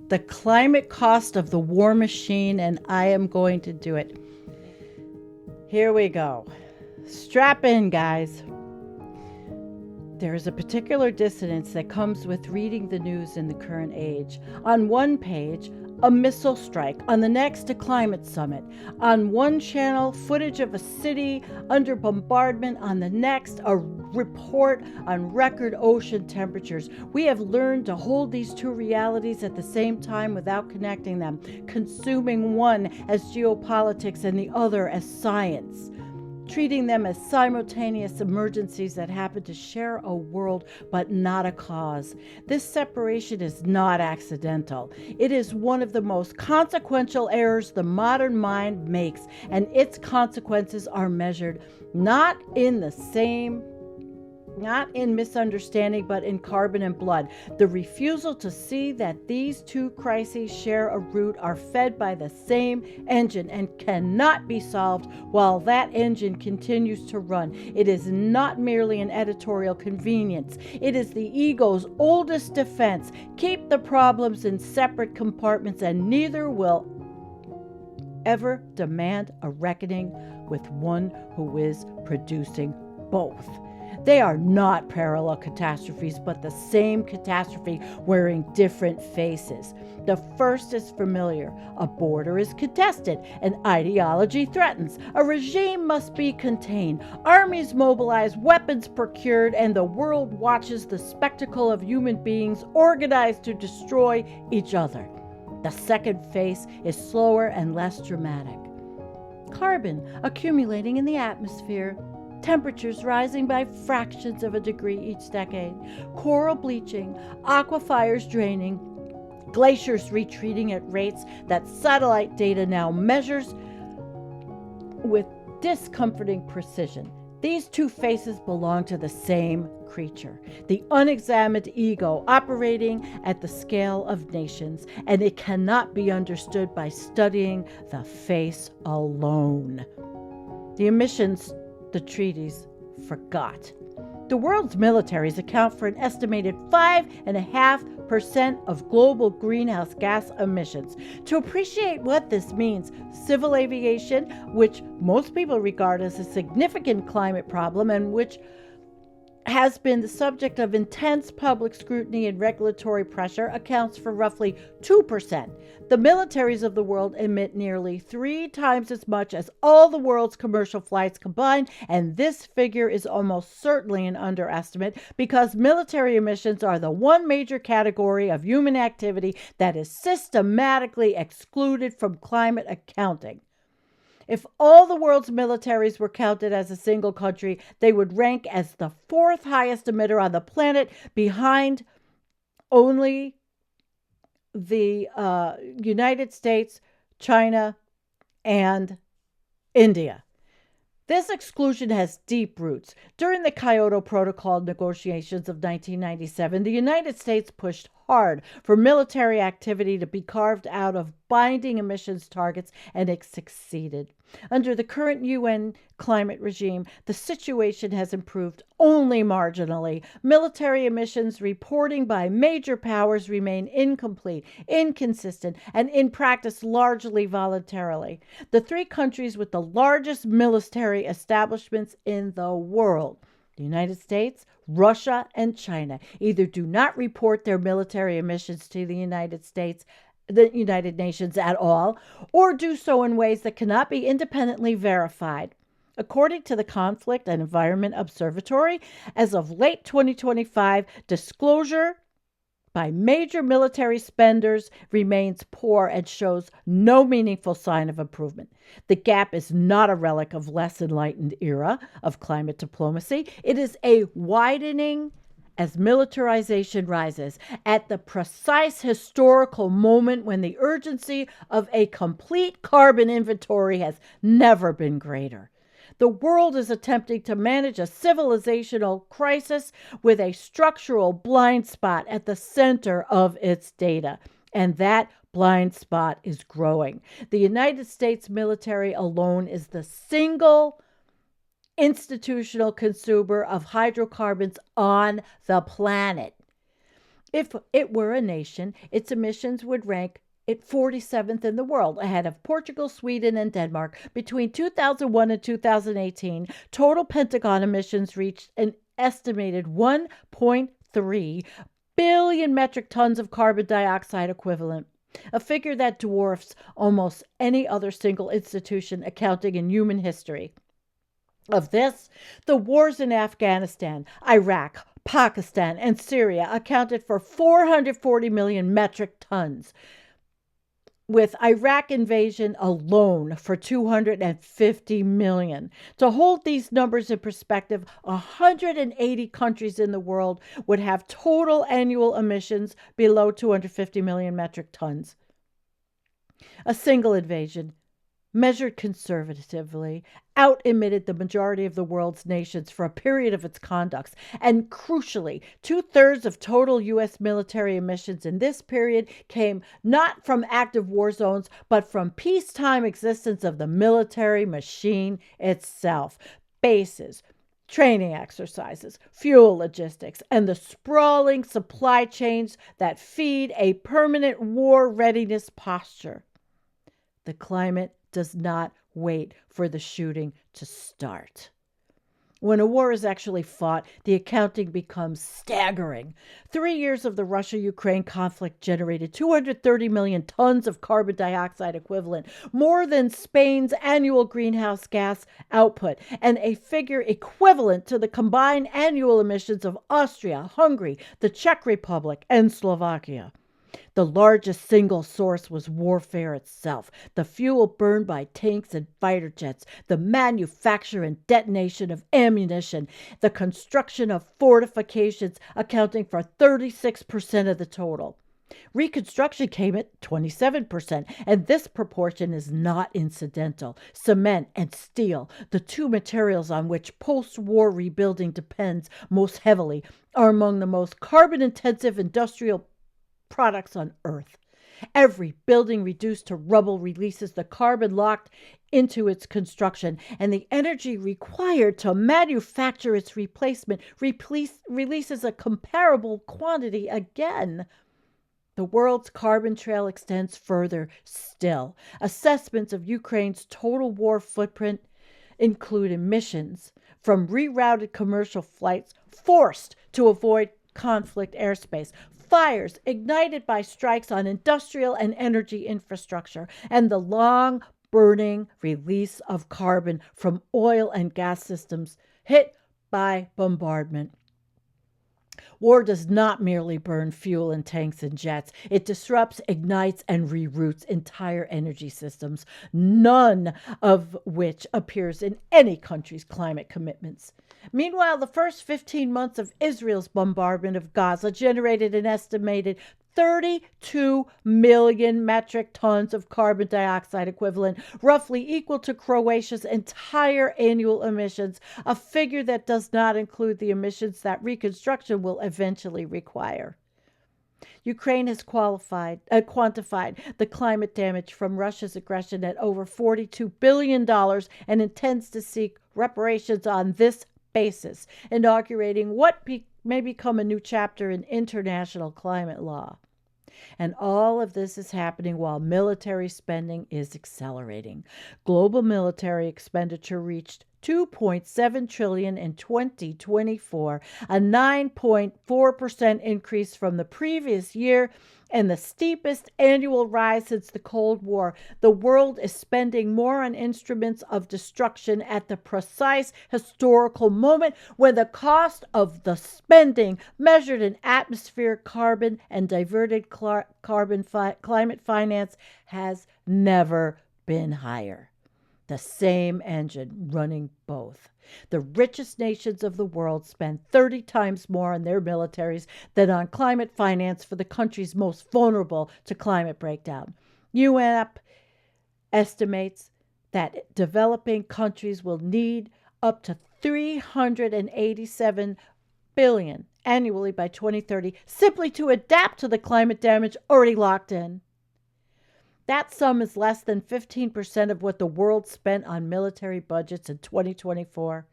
The climate cost of the war machine, and I am going to do it. Here we go. Strap in, guys. There is a particular dissonance that comes with reading the news in the current age. On one page, a missile strike. On the next, a climate summit. On one channel, footage of a city under bombardment. On the next, a report on record ocean temperatures. We have learned to hold these two realities at the same time without connecting them, consuming one as geopolitics and the other as science, treating them as simultaneous emergencies that happen to share a world but not a cause. This separation is not accidental. It is one of the most consequential errors the modern mind makes, and its consequences are measured not in misunderstanding, but in carbon and blood. The refusal to see that these two crises share a root, are fed by the same engine, and cannot be solved while that engine continues to run. It is not merely an editorial convenience. It is the ego's oldest defense. Keep the problems in separate compartments, and neither will ever demand a reckoning with one who is producing both. They are not parallel catastrophes, but the same catastrophe wearing different faces. The first is familiar. A border is contested. An ideology threatens. A regime must be contained. Armies mobilized, weapons procured, and the world watches the spectacle of human beings organized to destroy each other. The second phase is slower and less dramatic. Carbon accumulating in the atmosphere. Temperatures rising by fractions of a degree each decade, coral bleaching, aquifers draining, glaciers retreating at rates that satellite data now measures with discomforting precision. These two faces belong to the same creature, the unexamined ego operating at the scale of nations, and it cannot be understood by studying the face alone. The emissions the treaties forgot. The world's militaries account for an estimated 5.5% of global greenhouse gas emissions. To appreciate what this means, civil aviation, which most people regard as a significant climate problem and which has been the subject of intense public scrutiny and regulatory pressure, accounts for roughly 2%. The militaries of the world emit nearly 3 times as much as all the world's commercial flights combined, and this figure is almost certainly an underestimate because military emissions are the one major category of human activity that is systematically excluded from climate accounting. If all the world's militaries were counted as a single country, they would rank as the 4th highest emitter on the planet, behind only the United States, China, and India. This exclusion has deep roots. During the Kyoto Protocol negotiations of 1997, the United States pushed hard for military activity to be carved out of binding emissions targets, and it succeeded. Under the current UN climate regime, the situation has improved only marginally. Military emissions reporting by major powers remain incomplete, inconsistent, and in practice largely voluntarily. The 3 countries with the largest military establishments in the world, the United States, Russia, and China, either do not report their military emissions to the United Nations at all, or do so in ways that cannot be independently verified. According to the Conflict and Environment Observatory, as of late 2025, disclosure by major military spenders remains poor and shows no meaningful sign of improvement. The gap is not a relic of less enlightened era of climate diplomacy. It is a widening as militarization rises at the precise historical moment when the urgency of a complete carbon inventory has never been greater. The world is attempting to manage a civilizational crisis with a structural blind spot at the center of its data, and that blind spot is growing. The United States military alone is the single institutional consumer of hydrocarbons on the planet. If it were a nation, its emissions would rank it 47th in the world, ahead of Portugal, Sweden, and Denmark. Between 2001 and 2018, total Pentagon emissions reached an estimated 1.3 billion metric tons of carbon dioxide equivalent, a figure that dwarfs almost any other single institution accounting in human history. Of this, the wars in Afghanistan, Iraq, Pakistan, and Syria accounted for 440 million metric tons, with Iraq invasion alone for 250 million. To hold these numbers in perspective, 180 countries in the world would have total annual emissions below 250 million metric tons. A single invasion, measured conservatively, out-emitted the majority of the world's nations for a period of its conducts. And crucially, 2/3 of total U.S. military emissions in this period came not from active war zones, but from peacetime existence of the military machine itself. Bases, training exercises, fuel logistics, and the sprawling supply chains that feed a permanent war readiness posture. The climate does not wait for the shooting to start. When a war is actually fought, the accounting becomes staggering. 3 years of the Russia-Ukraine conflict generated 230 million tons of carbon dioxide equivalent, more than Spain's annual greenhouse gas output, and a figure equivalent to the combined annual emissions of Austria, Hungary, the Czech Republic, and Slovakia. The largest single source was warfare itself, the fuel burned by tanks and fighter jets, the manufacture and detonation of ammunition, the construction of fortifications accounting for 36% of the total. Reconstruction came at 27%, and this proportion is not incidental. Cement and steel, the two materials on which post-war rebuilding depends most heavily, are among the most carbon-intensive industrial products on Earth. Every building reduced to rubble releases the carbon locked into its construction, and the energy required to manufacture its replacement releases a comparable quantity again. The world's carbon trail extends further still. Assessments of Ukraine's total war footprint include emissions from rerouted commercial flights forced to avoid conflict airspace, fires ignited by strikes on industrial and energy infrastructure, and the long burning release of carbon from oil and gas systems hit by bombardment. War does not merely burn fuel in tanks and jets. It disrupts, ignites, and reroutes entire energy systems, none of which appears in any country's climate commitments. Meanwhile, the first 15 months of Israel's bombardment of Gaza generated an estimated 32 million metric tons of carbon dioxide equivalent, roughly equal to Croatia's entire annual emissions, a figure that does not include the emissions that reconstruction will eventually require. Ukraine has quantified the climate damage from Russia's aggression at over $42 billion and intends to seek reparations on this basis, inaugurating what may become a new chapter in international climate law. And all of this is happening while military spending is accelerating. Global military expenditure reached $2.7 trillion in 2024, a 9.4% increase from the previous year, and the steepest annual rise since the Cold War. The world is spending more on instruments of destruction at the precise historical moment when the cost of the spending, measured in atmospheric carbon and diverted climate finance, has never been higher. The same engine running both. The richest nations of the world spend 30 times more on their militaries than on climate finance for the countries most vulnerable to climate breakdown. UNEP estimates that developing countries will need up to $387 billion annually by 2030 simply to adapt to the climate damage already locked in. That sum is less than 15% of what the world spent on military budgets in 2024.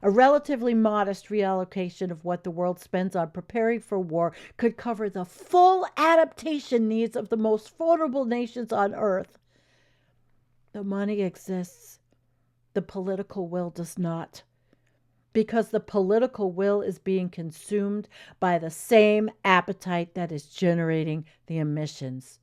A relatively modest reallocation of what the world spends on preparing for war could cover the full adaptation needs of the most vulnerable nations on Earth. The money exists. The political will does not. Because the political will is being consumed by the same appetite that is generating the emissions.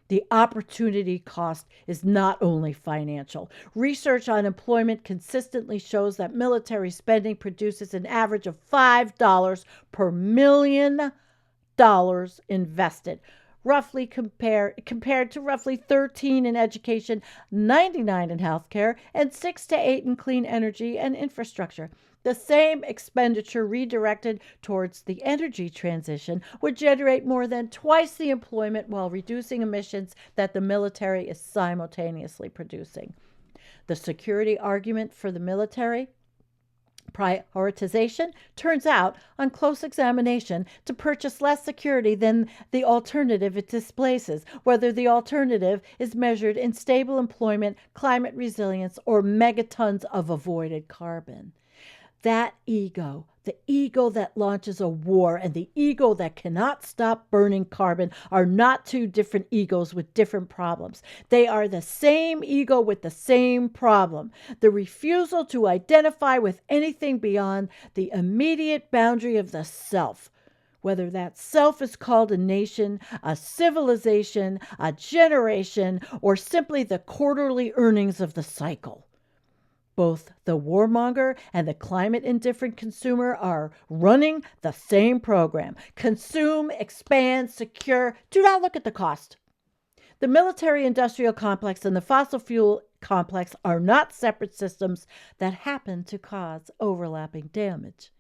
The opportunity cost is not only financial. Research on employment consistently shows that military spending produces an average of $5 per $1 million invested, roughly compared to roughly 13 in education, 99 in healthcare, and 6 to 8 in clean energy and infrastructure. The same expenditure redirected towards the energy transition would generate more than twice the employment while reducing emissions that the military is simultaneously producing. The security argument for the military prioritization turns out, on close examination, to purchase less security than the alternative it displaces, whether the alternative is measured in stable employment, climate resilience, or megatons of avoided carbon. That ego, the ego that launches a war and the ego that cannot stop burning carbon, are not two different egos with different problems. They are the same ego with the same problem. The refusal to identify with anything beyond the immediate boundary of the self. Whether that self is called a nation, a civilization, a generation, or simply the quarterly earnings of the cycle. Both the warmonger and the climate indifferent consumer are running the same program. Consume, expand, secure. Do not look at the cost. The military-industrial complex and the fossil fuel complex are not separate systems that happen to cause overlapping damage.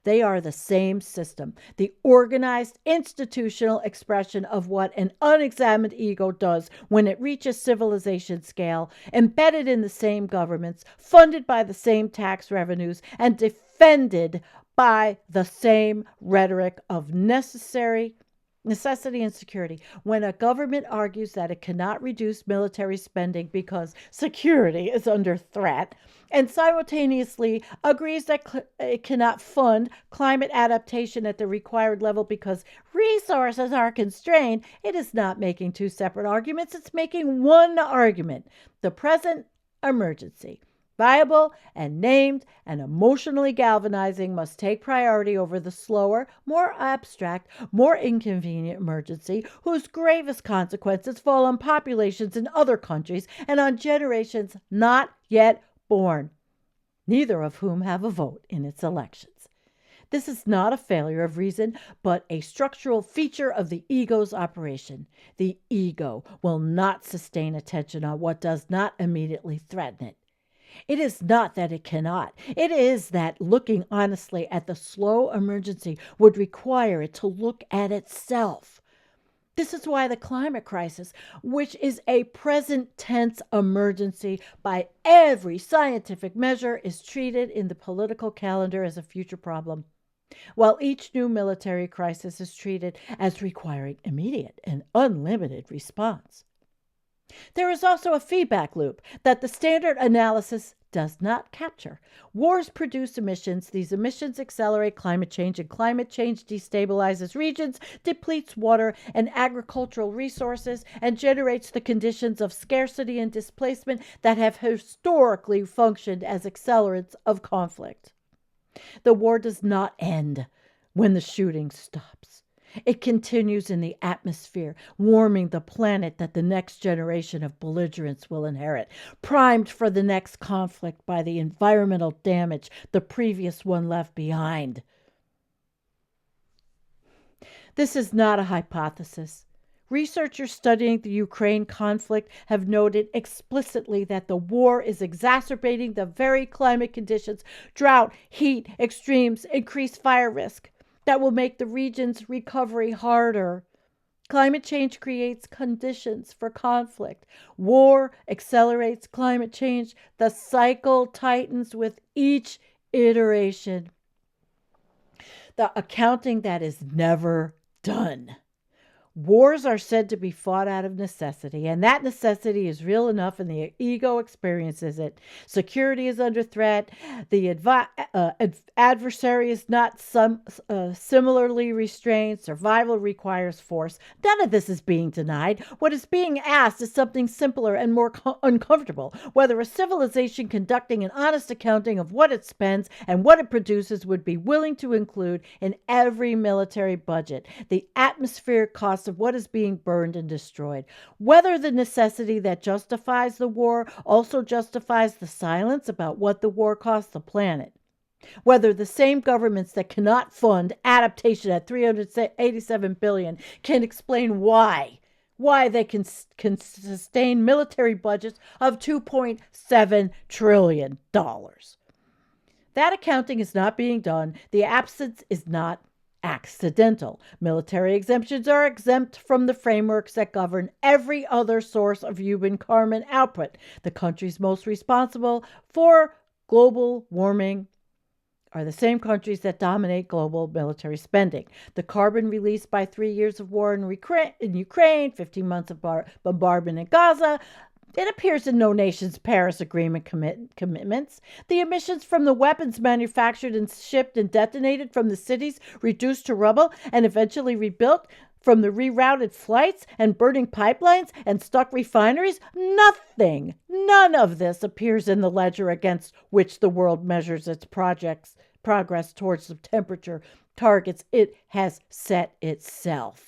They are the same system, the organized institutional expression of what an unexamined ego does when it reaches civilization scale, embedded in the same governments, funded by the same tax revenues, and defended by the same rhetoric of necessity and security. When a government argues that it cannot reduce military spending because security is under threat, and simultaneously agrees that it cannot fund climate adaptation at the required level because resources are constrained, it is not making two separate arguments. It's making one argument: the present emergency, viable and named and emotionally galvanizing, must take priority over the slower, more abstract, more inconvenient emergency whose gravest consequences fall on populations in other countries and on generations not yet born, neither of whom have a vote in its elections. This is not a failure of reason, but a structural feature of the ego's operation. The ego will not sustain attention on what does not immediately threaten it. It is not that it cannot. It is that looking honestly at the slow emergency would require it to look at itself. This is why the climate crisis, which is a present tense emergency by every scientific measure, is treated in the political calendar as a future problem, while each new military crisis is treated as requiring immediate and unlimited response. There is also a feedback loop that the standard analysis does not capture. Wars produce emissions. These emissions accelerate climate change, and climate change destabilizes regions, depletes water and agricultural resources, and generates the conditions of scarcity and displacement that have historically functioned as accelerants of conflict. The war does not end when the shooting stops. It continues in the atmosphere, warming the planet that the next generation of belligerents will inherit, primed for the next conflict by the environmental damage the previous one left behind. This is not a hypothesis. Researchers studying the Ukraine conflict have noted explicitly that the war is exacerbating the very climate conditions, drought, heat, extremes, increased fire risk, that will make the region's recovery harder. Climate change creates conditions for conflict. War accelerates climate change. The cycle tightens with each iteration. The accounting that is never done. Wars are said to be fought out of necessity, and that necessity is real enough, and the ego experiences it. Security is under threat. The adversary is not similarly restrained. Survival requires force. None of this is being denied. What is being asked is something simpler and more uncomfortable: whether a civilization conducting an honest accounting of what it spends and what it produces would be willing to include in every military budget the atmospheric cost of what is being burned and destroyed, whether the necessity that justifies the war also justifies the silence about what the war costs the planet, whether the same governments that cannot fund adaptation at $387 billion can explain why they can sustain military budgets of $2.7 trillion. That accounting is not being done. The absence is not accidental. Military exemptions are exempt from the frameworks that govern every other source of human carbon output. The countries most responsible for global warming are the same countries that dominate global military spending. The carbon released by 3 years of war in Ukraine, 15 months of bombardment in Gaza, it appears in no nation's Paris Agreement commitments. The emissions from the weapons manufactured and shipped and detonated from the cities reduced to rubble and eventually rebuilt, from the rerouted flights and burning pipelines and stuck refineries, none of this appears in the ledger against which the world measures its progress towards the temperature targets it has set itself.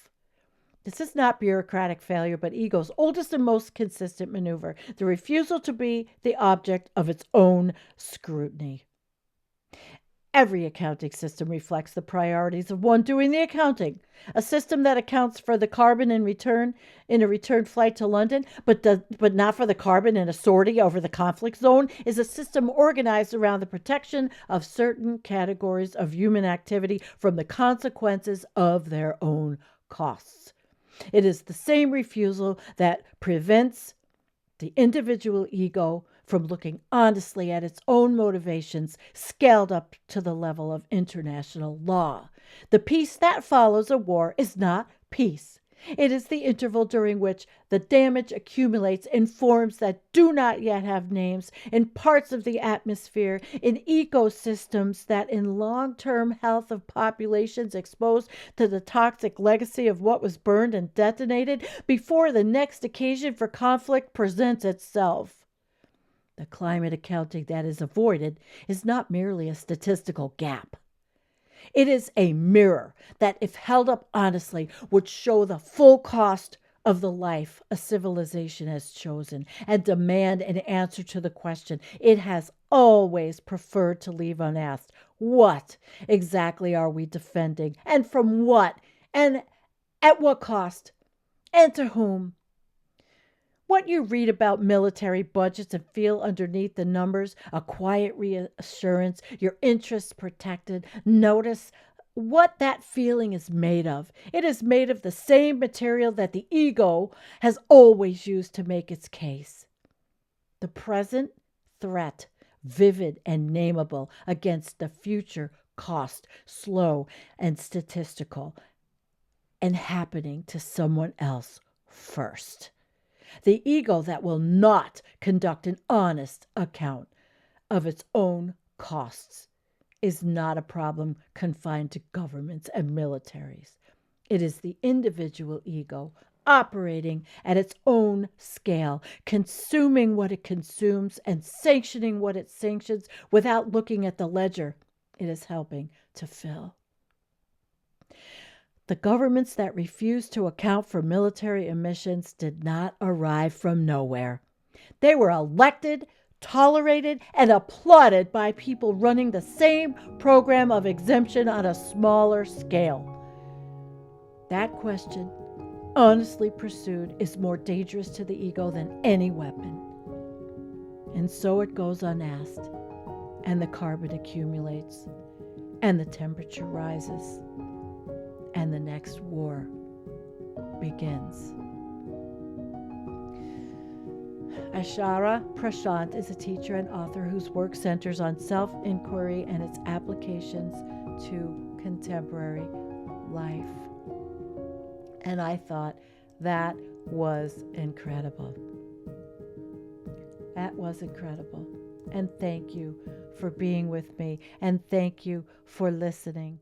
This is not bureaucratic failure, but ego's oldest and most consistent maneuver, the refusal to be the object of its own scrutiny. Every accounting system reflects the priorities of one doing the accounting. A system that accounts for the carbon in a return flight to London, but not for the carbon in a sortie over the conflict zone, is a system organized around the protection of certain categories of human activity from the consequences of their own costs. It is the same refusal that prevents the individual ego from looking honestly at its own motivations, scaled up to the level of international law. The peace that follows a war is not peace. It is the interval during which the damage accumulates in forms that do not yet have names, in parts of the atmosphere, in ecosystems that, in long-term health of populations exposed to the toxic legacy of what was burned and detonated, before the next occasion for conflict presents itself. The climate accounting that is avoided is not merely a statistical gap. It is a mirror that, if held up honestly, would show the full cost of the life a civilization has chosen and demand an answer to the question it has always preferred to leave unasked. What exactly are we defending, and from what, and at what cost, and to whom? What you read about military budgets and feel underneath the numbers, a quiet reassurance, your interests protected. Notice what that feeling is made of. It is made of the same material that the ego has always used to make its case. The present threat, vivid and nameable, against the future cost, slow and statistical, and happening to someone else first. The ego that will not conduct an honest account of its own costs is not a problem confined to governments and militaries. It is the individual ego operating at its own scale, consuming what it consumes and sanctioning what it sanctions without looking at the ledger it is helping to fill. The governments that refuse to account for military emissions did not arrive from nowhere. They were elected, tolerated, and applauded by people running the same program of exemption on a smaller scale. That question, honestly pursued, is more dangerous to the ego than any weapon. And so it goes unasked, and the carbon accumulates, and the temperature rises, and the next war begins. Ashara Prashant is a teacher and author whose work centers on self-inquiry and its applications to contemporary life. And I thought that was incredible. That was incredible. And thank you for being with me. And thank you for listening.